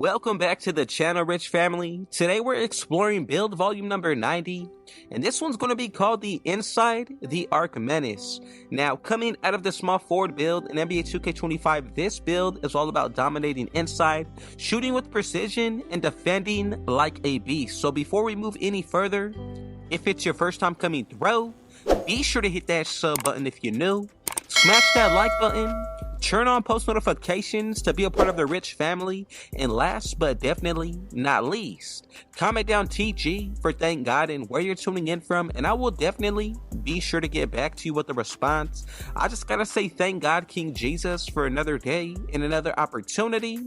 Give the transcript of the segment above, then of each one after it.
Welcome back to the channel, Rich family. Today we're exploring build volume number 90, and this one's going to be called the Inside the Arc Menace. Now, coming out of the small forward build in NBA 2K25, this build is all about dominating inside, shooting with precision, and defending like a beast. So before we move any further, if it's your first time coming through, be sure to hit that sub button if you're new, smash that like button, turn on post notifications to be a part of the Rich family, and last but definitely not least, comment down TG for thank God and where you're tuning in from, and I will definitely be sure to get back to you with the response. I just gotta say thank God, King Jesus, for another day and another opportunity.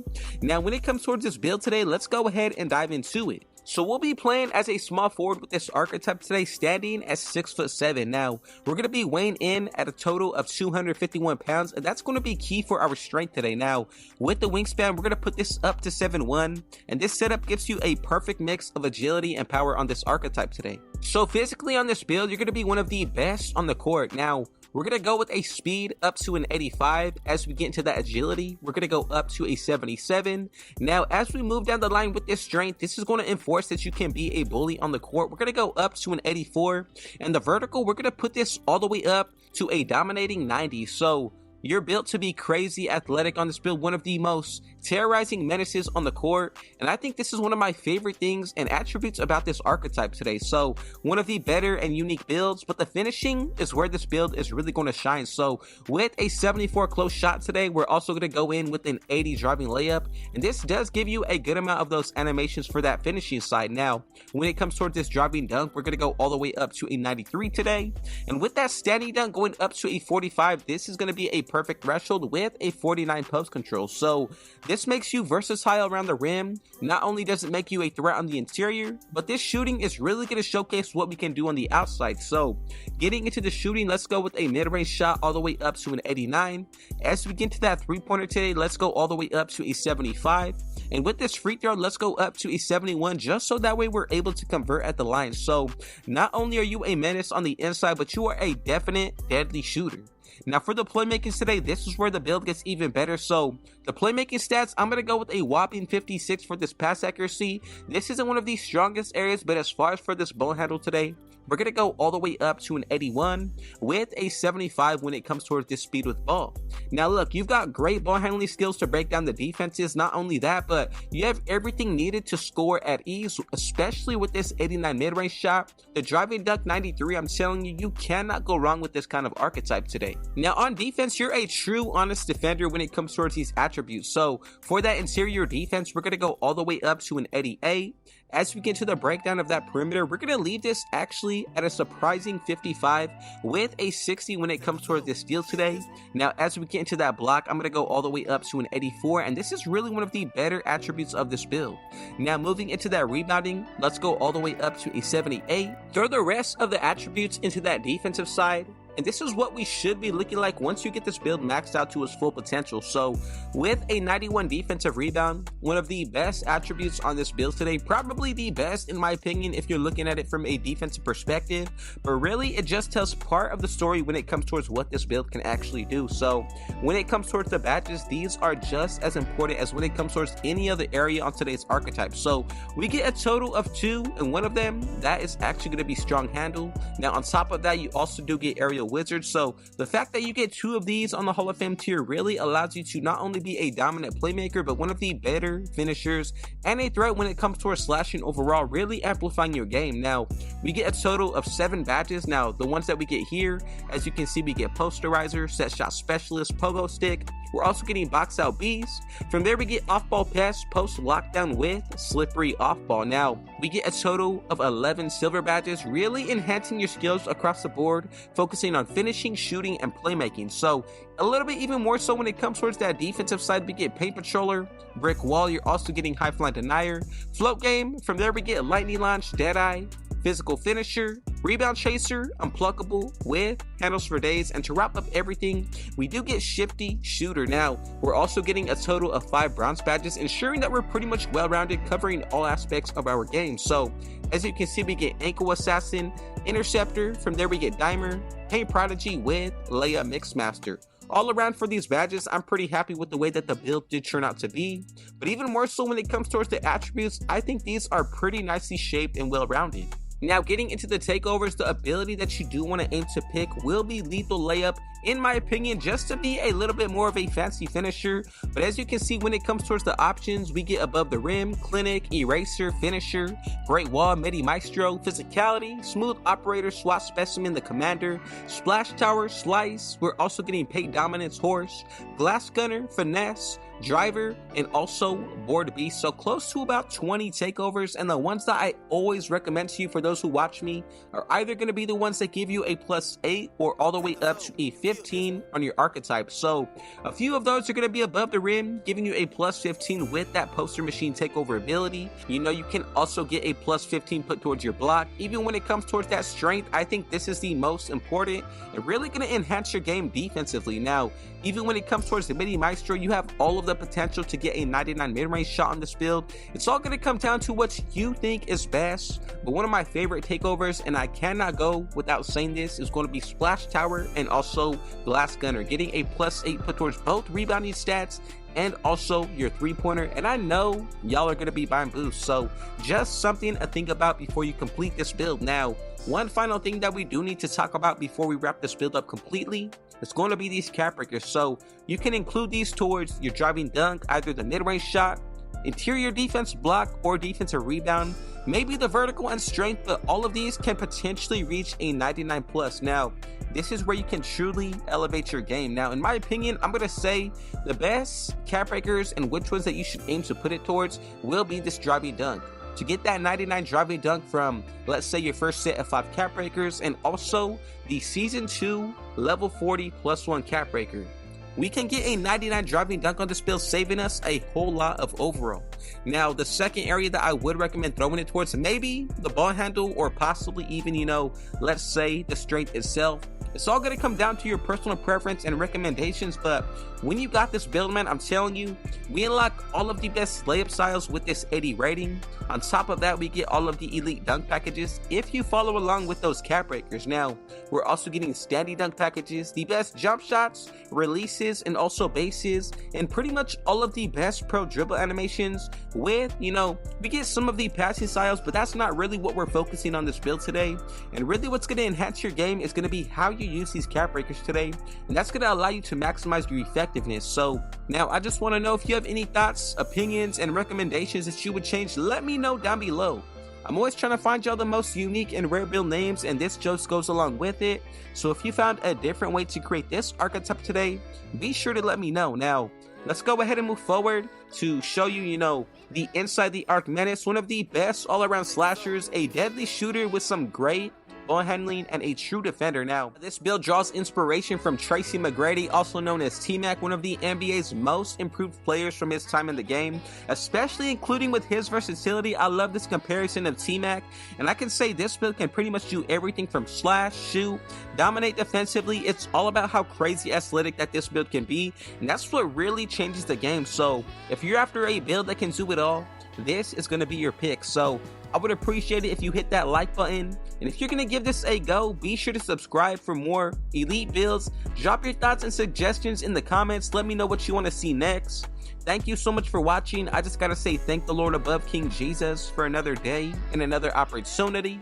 Now, when it comes towards this build today, let's go ahead and dive into it. So we'll be playing as a small forward with this archetype today, standing at 6'7". Now, we're going to be weighing in at a total of 251 pounds, and that's going to be key for our strength today. Now, with the wingspan, we're going to put this up to 7'1", and this setup gives you a perfect mix of agility and power on this archetype today. So physically on this build, you're going to be one of the best on the court. Now, we're going to go with a speed up to an 85. As we get into that agility, we're going to go up to a 77. Now, as we move down the line with this strength, this is going to enforce that you can be a bully on the court. We're going to go up to an 84. And the vertical, we're going to put this all the way up to a dominating 90. So you're built to be crazy athletic on this build, one of the most terrorizing menaces on the court, and I think this is one of my favorite things and attributes about this archetype today. So one of the better and unique builds, but the finishing is where this build is really going to shine. So with a 74 close shot today, we're also going to go in with an 80 driving layup, and this does give you a good amount of those animations for that finishing side. Now, when it comes towards this driving dunk, we're going to go all the way up to a 93 today, and with that standing dunk going up to a 45, this is going to be a perfect threshold with a 49 post control. So this makes you versatile around the rim. Not only does it make you a threat on the interior, but this shooting is really going to showcase what we can do on the outside. So getting into the shooting, let's go with a mid-range shot all the way up to an 89. As we get to that three-pointer today, let's go all the way up to a 75. And with this free throw, let's go up to a 71, just so that way we're able to convert at the line. So not only are you a menace on the inside, but you are a definite deadly shooter. Now for the playmaking today, this is where the build gets even better. So the playmaking stats, I'm going to go with a whopping 56 for this pass accuracy. This isn't one of the strongest areas, but as far as for this ball handle today, we're going to go all the way up to an 81 with a 75 when it comes towards this speed with ball. Now look, you've got great ball handling skills to break down the defenses. Not only that, but you have everything needed to score at ease, especially with this 89 mid-range shot. The driving dunk 93, I'm telling you, you cannot go wrong with this kind of archetype today. Now on defense, you're a true honest defender when it comes towards these attributes. So for that interior defense, we're going to go all the way up to an 88. As we get to the breakdown of that perimeter, we're going to leave this actually at a surprising 55 with a 60 when it comes towards this steal today. Now, as we get into that block, I'm going to go all the way up to an 84, and this is really one of the better attributes of this build. Now, moving into that rebounding, let's go all the way up to a 78. Throw the rest of the attributes into that defensive side. And this is what we should be looking like once you get this build maxed out to its full potential. So with a 91 defensive rebound, one of the best attributes on this build today, probably the best in my opinion if you're looking at it from a defensive perspective, but really it just tells part of the story when it comes towards what this build can actually do. So when it comes towards the badges, these are just as important as when it comes towards any other area on today's archetype. So we get a total of 2, and one of them, that is actually going to be strong handle. Now on top of that, you also do get aerial wizard. So the fact that you get 2 of these on the Hall of Fame tier really allows you to not only be a dominant playmaker, but one of the better finishers and a threat when it comes towards slashing overall, really amplifying your game. Now we get a total of 7 badges. Now the ones that we get here, as you can see, we get posterizer, set shot specialist, pogo stick. We're also getting box out beast. From there we get off ball pass, post lockdown with slippery off ball. Now we get a total of 11 silver badges, really enhancing your skills across the board, focusing on finishing, shooting, and playmaking. So a little bit even more so when it comes towards that defensive side, we get paint patroller, brick wall. You're also getting high flying denier, float game. From there we get lightning launch, deadeye, physical finisher, rebound chaser, unpluckable with handles for days, and to wrap up everything, we do get shifty shooter. Now we're also getting a total of 5 bronze badges, ensuring that we're pretty much well-rounded, covering all aspects of our game. So as you can see, we get ankle assassin, interceptor. From there we get dimer, paint prodigy with layup mixmaster. all around for these badges, I'm pretty happy with the way that the build did turn out to be, but even more so when it comes towards the attributes, I think these are pretty nicely shaped and well-rounded. Now, getting into the takeovers, the ability that you do want to aim to pick will be Lethal Layup, in my opinion, just to be a little bit more of a fancy finisher. But as you can see, when it comes towards the options, we get Above the Rim, Clinic, Eraser, Finisher, Great Wall, Midi Maestro, Physicality, Smooth Operator, SWAT Specimen, the Commander, Splash Tower, Slice. We're also getting Paint Dominance, Horse, Glass Gunner, Finesse, Driver, and also Board Beast. So close to about 20 takeovers, and the ones that I always recommend to you for those who watch me are either going to be the ones that give you a +8 or all the way up to a 15 on your archetype. So a few of those are going to be Above the Rim, giving you a +15 with that Poster Machine takeover ability. You know, you can also get a +15 put towards your block. Even when it comes towards that strength, I think this is the most important and really going to enhance your game defensively. Now, even when it comes towards the Midi Maestro, you have all of the potential to get a 99 mid-range shot on this build. It's all going to come down to what you think is best, but one of my favorite takeovers, and I cannot go without saying this, is going to be Splash Tower and also Glass Gunner, getting a +8 put towards both rebounding stats and also your three-pointer. And I know y'all are going to be buying boosts, so just something to think about before you complete this build. Now, one final thing that we do need to talk about before we wrap this build up completely, it's going to be these cap breakers. So you can include these towards your driving dunk, either the mid-range shot, interior defense block, or defensive rebound, maybe the vertical and strength, but all of these can potentially reach a 99 plus. Now, this is where you can truly elevate your game. Now, in my opinion, I'm going to say the best cap breakers and which ones that you should aim to put it towards will be this driving dunk. To get that 99 driving dunk from, let's say, your first set of 5 cap breakers, and also the Season 2 level 40 +1 cap breaker, we can get a 99 driving dunk on this build, saving us a whole lot of overall. Now, the second area that I would recommend throwing it towards, maybe the ball handle, or possibly even, you know, let's say the strength itself. It's all going to come down to your personal preference and recommendations, but when you got this build, man, I'm telling you, we unlock all of the best layup styles with this 80 rating. On top of that, we get all of the elite dunk packages if you follow along with those cap breakers. Now, we're also getting standing dunk packages, the best jump shots, releases, and also bases, and pretty much all of the best pro dribble animations with, you know, we get some of the passing styles, but that's not really what we're focusing on this build today. And really what's going to enhance your game is going to be how you use these cap breakers today, and that's going to allow you to maximize your effectiveness. So now I just want to know if you have any thoughts, opinions, and recommendations that you would change. Let me know down below. I'm always trying to find y'all the most unique and rare build names, and this just goes along with it. So if you found a different way to create this archetype today, be sure to let me know. Now, let's go ahead and move forward to show you, you know, the inside the Arc Menace, one of the best all-around slashers, a deadly shooter with some great ball handling, and a true defender. Now, this build draws inspiration from TRACY McGrady, also known as T-Mac, one of the NBA's most improved players from his time in the game, especially including with his versatility. I love this comparison of T-Mac, and I can say this build can pretty much do everything from slash, shoot, dominate defensively. It's all about how crazy athletic that this build can be, and that's what really changes the game. So if you're after a build that can do it all, this is going to be your pick. So I would appreciate it if you hit that like button, and if you're going to give this a go, be sure to subscribe for more elite builds. Drop your thoughts and suggestions in the comments. Let me know what you want to see next. Thank you so much for watching. I just gotta say thank the Lord above, King Jesus, for another day and another opportunity.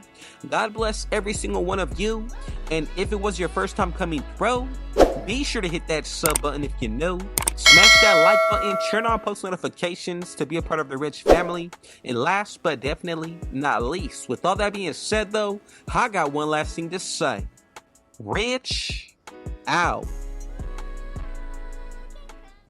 God bless every single one of you, and if it was your first time coming pro, be sure to hit that sub button if you're new. Smash that like button, turn on post notifications to be a part of the Rich family. And last but definitely not least, with all that being said though, I got one last thing to say. Rich out.